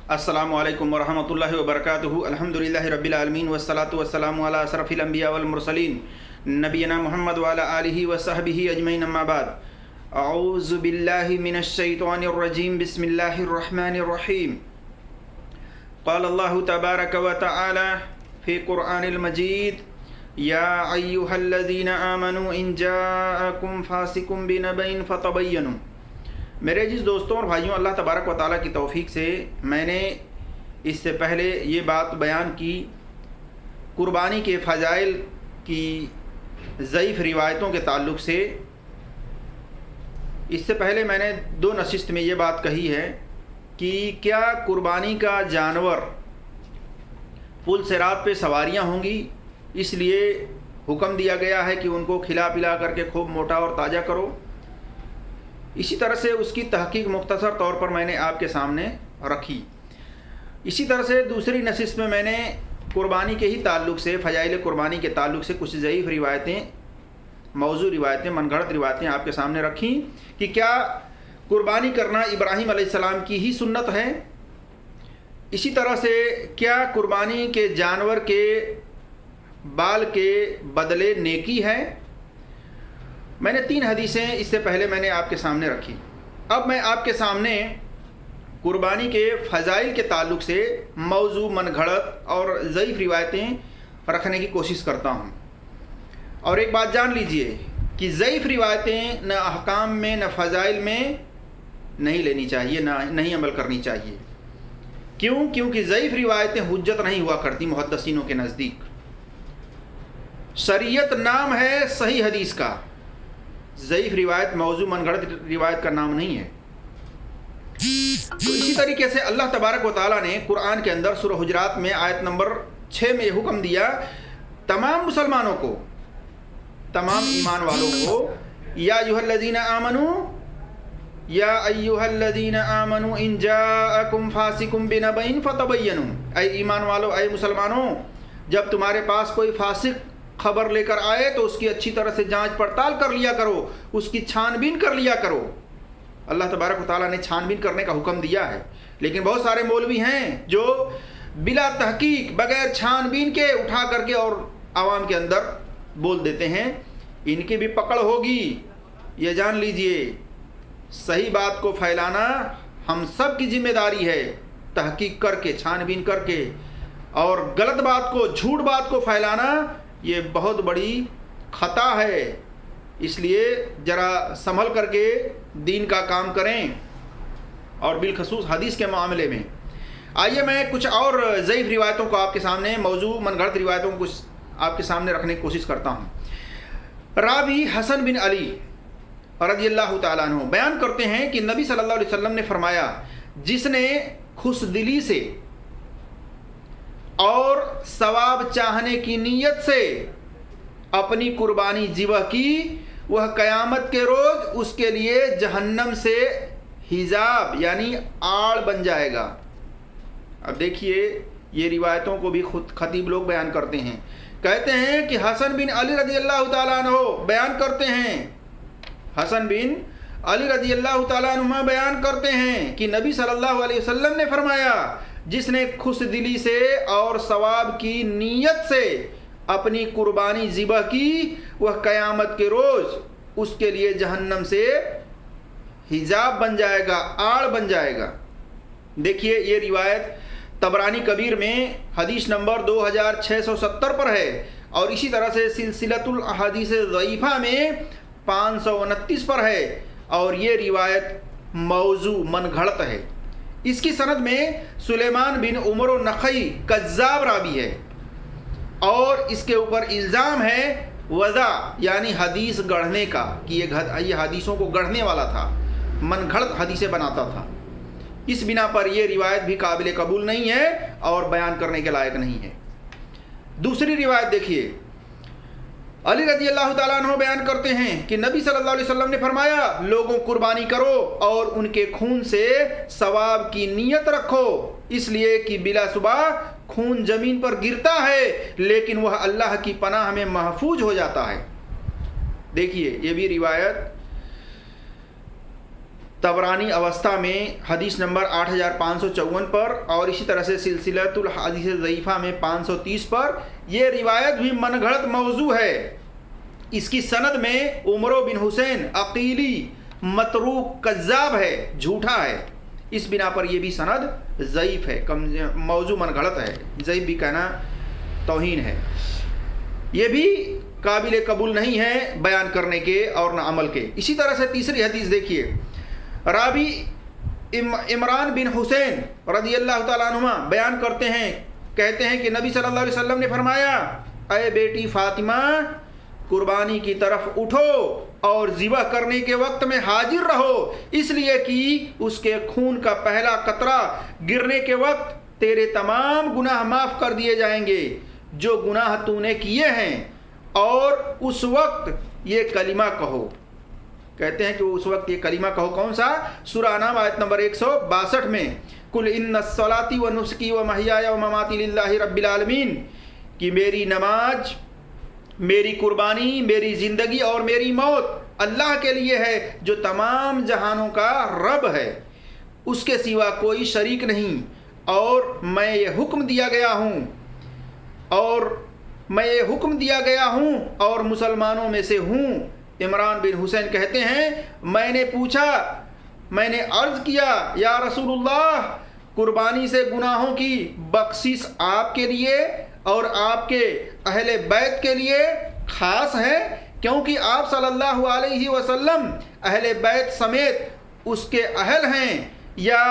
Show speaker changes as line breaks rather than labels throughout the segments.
अस्सलामु अलैकुम वरहमतुल्लाहि वबरकातुहू। अल्हम्दुलिल्लाहि रब्बिल आलमीन वस्सलातु वस्सलामु अला अशरफिल अंबिया वल मुरसलीन नबीना मुहम्मद व अला आलिहि व सहबिहि अजमईन, अम्मा बाद। अऊज़ु बिल्लाहि मिनश शैतानिर रजीम, बिस्मिल्लाहिर रहमानिर रहीम। क़ाल अल्लाहु तबारक व तआला फ़ी क़ुरआनिल मजीद, या अय्युहल्लज़ीना आमनू इन जाअकुम फ़ासिकुम बिनबइन फ़तबय्यनु। मेरे अज़ीज़ दोस्तों और भाइयों, अल्लाह तबारक व तआला की तौफ़ीक़ से मैंने इससे पहले ये बात बयान की कुर्बानी के फ़ज़ाइल की ज़ईफ़ रिवायतों के ताल्लुक़ से। इससे पहले मैंने 2 नशिस्त में ये बात कही है कि क्या कुर्बानी का जानवर पुल सिरात पे सवारियां होंगी, इसलिए हुक्म दिया गया है कि उनको खिला पिला करके खूब मोटा और ताज़ा करो। इसी तरह से उसकी तहकीक मुख्तसर तौर पर मैंने आपके सामने रखी। इसी तरह से दूसरी नशिस्त में मैंने कुर्बानी के ही ताल्लुक़ से, फ़ज़ाइल कुर्बानी के ताल्लुक़ से कुछ ज़ईफ़ रिवायतें, मौजू रिवायतें, मनगढ़ंत रिवायतें आपके सामने रखी कि क्या कुर्बानी करना इब्राहीम अलैहिस्सलाम की ही सुन्नत है। इसी तरह से क्या कुर्बानी के जानवर के बाल के बदले नेकी है। मैंने 3 हदीसें इससे पहले मैंने आपके सामने रखी। अब मैं आपके सामने कुर्बानी के फ़ज़ाइल के ताल्लुक़ से मौजू, मनगढ़ंत और ज़ईफ़ रिवायतें रखने की कोशिश करता हूँ। और एक बात जान लीजिए कि ज़ईफ़ रिवायतें न अहकाम में न फ़ज़ाइल में नहीं लेनी चाहिए, नहीं अमल करनी चाहिए। क्यों? क्योंकि ज़ईफ़ रिवायतें हुज्जत नहीं हुआ करती मुहद्दिसीनों के नज़दीक। शरीयत नाम है सही हदीस का, ज़ईफ़ रिवायत, मौजू, मनगढ़ंत रिवायत का नाम नहीं है। तो इसी तरीके से अल्लाह तबारक व तआला ने कुरान के अंदर सूरह हुजरात में आयत नंबर 6 में हुक्म दिया तमाम मुसलमानों को, तमाम ईमान वालों को, या अय्युहल्लज़ीना आमनू, या अय्युहल्लज़ीना आमनू इन जाअकुम फ़ासिकुम बिनबइन फ़तबय्यनु। ऐ ईमान वालों, ऐ मुसलमानों, जब तुम्हारे पास कोई फासिक खबर लेकर आए तो उसकी अच्छी तरह से जांच पड़ताल कर लिया करो, उसकी छानबीन कर लिया करो। अल्लाह तबारक व तआला ने छानबीन करने का हुक्म दिया है, लेकिन बहुत सारे मौलवी हैं जो बिला तहकीक, बगैर छानबीन के उठा करके और आवाम के अंदर बोल देते हैं। इनकी भी पकड़ होगी, ये जान लीजिए। सही बात को फैलाना हम सब की जिम्मेदारी है, तहकीक करके, छानबीन करके। और गलत बात को, झूठ बात को फैलाना ये बहुत बड़ी खता है। इसलिए ज़रा संभल करके दीन का काम करें, और बिलखसूस हदीस के मामले में। आइए मैं कुछ और ज़ईफ़ रिवायतों को आपके सामने, मौजू, मनगढ़ंत रिवायतों को कुछ आपके सामने रखने की कोशिश करता हूँ। रावी हसन बिन अली रज़ियल्लाहु ताला अन्हु बयान करते हैं कि नबी सल्लल्लाहु अलैहि वसल्लम ने फरमाया, जिसने खुशदिली से और सवाब चाहने की नीयत से अपनी कुर्बानी ज़िबह की, वह क़यामत के रोज़ उसके लिए जहन्नम से हिजाब यानी आड़ बन जाएगा। अब देखिए, ये रिवायतों को भी खुद खतीब लोग बयान करते हैं। कहते हैं कि हसन बिन अली रज़ियल्लाहु ताला अन्हु बयान करते हैं, हसन बिन अली रज़ियल्लाहु ताला अन्हु बयान करते हैं कि नबी सल्लल्लाहु अलैहि वसल्लम ने फरमाया, जिसने खुशदिली से और सवाब की नीयत से अपनी कुर्बानी ज़िबह की, वह क़यामत के रोज़ उसके लिए जहन्नम से हिजाब बन जाएगा, आड़ बन जाएगा। देखिए, ये रिवायत तबरानी कबीर में हदीस नंबर 2670 पर है, और इसी तरह से सिलसिलतुल अहादीस ज़ईफ़ा में 529 पर है। और ये रिवायत मौजू, मनगढ़ंत है। इसकी सनद में सुलेमान बिन उमर नखई कज़्ज़ाब रावी है, और इसके ऊपर इल्ज़ाम है वज़ा यानी हदीस गढ़ने का, कि ये हदीसों को गढ़ने वाला था, मनगढ़ंत हदीसें बनाता था। इस बिना पर यह रिवायत भी काबिल कबूल नहीं है और बयान करने के लायक नहीं है। दूसरी रिवायत देखिए, अली रज़ियल्लाहु ताला अन्हु बयान करते हैं कि नबी सल्लल्लाहु अलैहि वसल्लम ने फरमाया, लोगों कुर्बानी करो और उनके खून से सवाब की नीयत रखो, इसलिए कि बिलाशुबा खून जमीन पर गिरता है, लेकिन वह अल्लाह की पनाह में महफूज हो जाता है। देखिए, ये भी रिवायत तबरानी अवस्था में हदीस नंबर 8554 पर और इसी तरह से सिलसिलतुल हदीस ज़ईफ़ा में 530 पर यह रिवायत भी मनगढ़ंत मौजू है। इसकी सनद में उमर बिन हुसैन अकीली मतरूक कज़्ज़ाब है, झूठा है। इस बिना पर यह भी सनद ज़ईफ़ है, कम मौजू मनगढ़ंत है। ज़ईफ़ भी कहना तौहीन है। ये भी काबिल कबूल नहीं है बयान करने के और न अमल के। इसी तरह से तीसरी हदीस देखिए, रावी इमरान बिन हुसैन रज़ियल्लाहु ताला अन्हुमा बयान करते हैं, कहते हैं कि नबी सल्लल्लाहु अलैहि वसल्लम ने फरमाया, अय बेटी फातिमा, कुर्बानी की तरफ उठो और ज़िबह करने के वक्त में हाजिर रहो, इसलिए कि उसके खून का पहला कतरा गिरने के वक्त तेरे तमाम गुनाह माफ़ कर दिए जाएंगे जो गुनाह तूने किए हैं, और उस वक्त ये कलिमा कहो। कहते हैं कि उस वक्त ये कलिमा कहो। कौन सा? सूरह नाम आयत नंबर 162 में, कुल इन्नस्सलाती व नुस्की व महयाया व ममाती लिल्लाहि रब्बिल आलमीन, कि मेरी नमाज, मेरी कुर्बानी, मेरी ज़िंदगी और मेरी मौत अल्लाह के लिए है जो तमाम जहानों का रब है, उसके सिवा कोई शरीक नहीं, और मैं ये हुक्म दिया गया हूँ और मुसलमानों में से हूँ। इमरान बिन हुसैन कहते हैं, मैंने अर्ज़ किया, या रसूलुल्लाह, कुर्बानी से गुनाहों की बख्शिश आपके लिए और आपके अहले बैत के लिए ख़ास है, क्योंकि आप सल्लल्लाहु अलैहि वसल्लम अहले बैत समेत उसके अहल हैं, या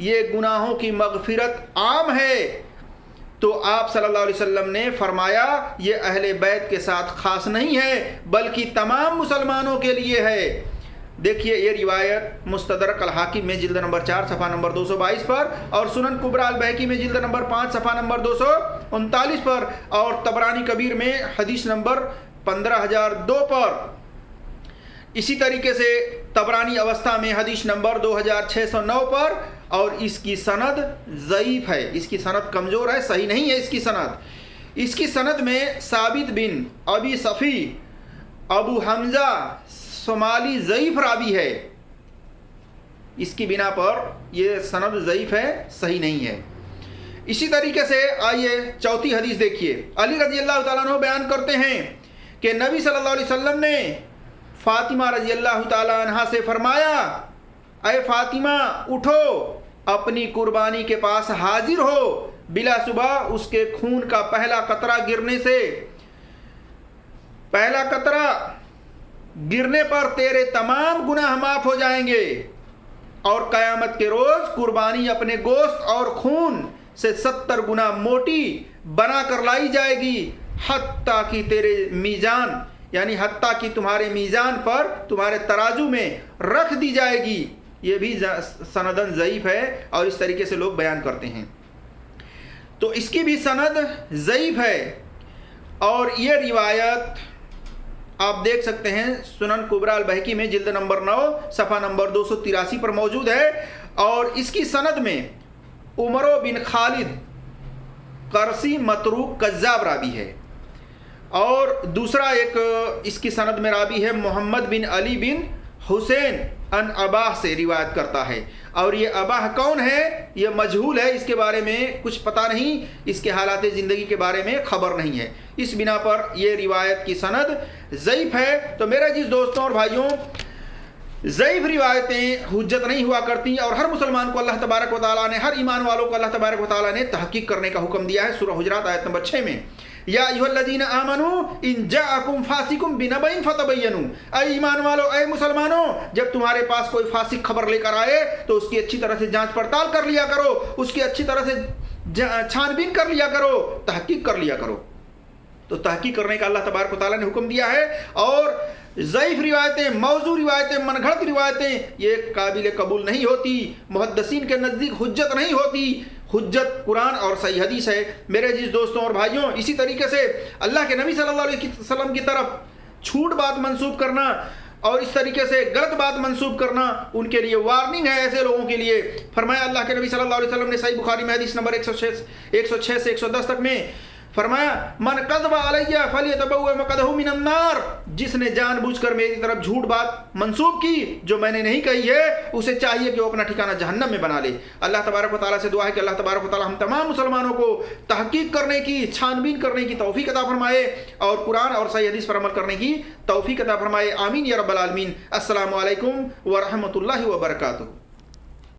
ये गुनाहों की मग़फ़िरत आम है? तो आप सल्लल्लाहु अलैहि वसल्लम ने फरमाया, ये अहले बैत के साथ ख़ास नहीं है बल्कि तमाम मुसलमानों के लिए है। देखिए ये रिवायत मुस्तदरक अल हाकिम में जिल्द नंबर 4 सफ़ा नंबर 222 पर, और सुनन कुबरा अल बहकी में जिल्द नंबर 5 सफ़ा नंबर 239 पर, और तबरानी कबीर में हदीस नंबर 15002 पर। इसी तरीके से तबरानी अवस्था में हदीस नंबर 2609 पर, और इसकी सनद ज़ईफ़ है। इसकी सनद कमज़ोर है, सही नहीं है इसकी सनद। इसकी सनद में साबित बिन अबी सफ़ी अबू हमज़ा सोमाली ज़ईफ़ रावी है। इसकी बिना पर यह सनद ज़ईफ़ है, सही नहीं है। इसी तरीके से आइए चौथी हदीस देखिए। अली रज़ियल्लाहु ताला अन्हु बयान करते हैं कि नबी सल्लल्लाहु अलैहि वसल्लम ने फ़ातिमा रज़ियल्लाहु ताला अन्हा से फरमाया, अय फ़ातिमा, उठो, अपनी कुर्बानी के पास हाजिर हो, बिला सुबह उसके खून का पहला कतरा गिरने पर तेरे तमाम गुनाह माफ़ हो जाएंगे, और क़यामत के रोज़ कुर्बानी अपने गोश्त और खून से 70 गुना मोटी बना कर लाई जाएगी, हत्ता कि तेरे मीज़ान, यानी हत्ता कि तुम्हारे मीज़ान पर, तुम्हारे तराजू में रख दी जाएगी। ये भी सनदन ज़ईफ़ है, और इस तरीके से लोग बयान करते हैं। तो इसकी भी सनद ज़ईफ़ है, और ये रिवायत आप देख सकते हैं सुनन कुबरा अल बहकी में जिल्द नंबर 9 सफ़ा नंबर 283 पर मौजूद है, और इसकी सनद में उमर बिन खालिद करसी मतरूक कज़्ज़ाब रावी है, और दूसरा एक इसकी सनद में रावी है मोहम्मद बिन अली बिन हुसैन अन अबाह से रिवायत करता है, और ये अबाह कौन है ये मजहूल है, इसके बारे में कुछ पता नहीं, इसके हालात ज़िंदगी के बारे में ख़बर नहीं है। इस बिना पर यह रिवायत की सनद ज़ईफ़ है। तो मेरे जिस दोस्तों और भाइयों, ज़ईफ़ रिवायतें हुज्जत नहीं हुआ करती, और हर मुसलमान को अल्लाह तबारक व तआला ने, हर ईमान वालों को अल्लाह तबारक व तआला ने तहक़ीक़ करने का हुक्म दिया है। सूरह हुजरात आयत नंबर 6 में, या अय्युहल्लज़ीना आमनू इन जाअकुम फासिकुम बिनबइन फतबय्यनू, ऐ ईमान वालो, ऐ मुसलमानों, जब तुम्हारे पास कोई फासिक खबर लेकर आए तो उसकी अच्छी तरह से जांच पड़ताल कर लिया करो, उसकी अच्छी तरह से छानबीन कर लिया करो, तहक़ीक़ कर लिया करो। तो तहक़ीक़ करने का अल्लाह तबारक व तआला ने हुक्म दिया है। और ज़ईफ़ रिवायतें, मौजू रिवायतें, मनगढ़ंत रिवायतें, ये काबिल कबूल नहीं होती, मुहद्दिसीन के नज़दीक हुज्जत नहीं होती। हुज्जत कुरान और सही हदीस है। मेरे जिस दोस्तों और भाइयों, इसी तरीके से अल्लाह के नबी सल्लल्लाहु अलैहि वसल्लम की तरफ छूट बात मंसूब करना और इस तरीके से गलत बात मंसूब करना, उनके लिए वार्निंग है ऐसे लोगों के लिए। फरमाया अल्लाह के नबी सल्लल्लाहु अलैहि वसल्लम ने सही बुखारी में हदीस नंबर 106 से 110 तक में فرمایا من کذب علی فلیتبوأ مقعدہ من النار، جس نے جان بوجھ کر میری طرف جھوٹ بات منسوب کی جو میں نے نہیں کہی ہے، اسے چاہیے کہ وہ اپنا ٹھکانہ جہنم میں بنا لے۔ اللہ تبارک و تعالیٰ سے دعا ہے کہ اللہ تبارک و تعالیٰ ہم تمام مسلمانوں کو تحقیق کرنے کی، چھان بین کرنے کی توفیق عطا فرمائے اور قرآن اور صحیح حدیث پر عمل کرنے کی توفیق عطا فرمائے، آمین یا رب العالمین۔ السلام علیکم ورحمۃ اللہ وبرکاتہ۔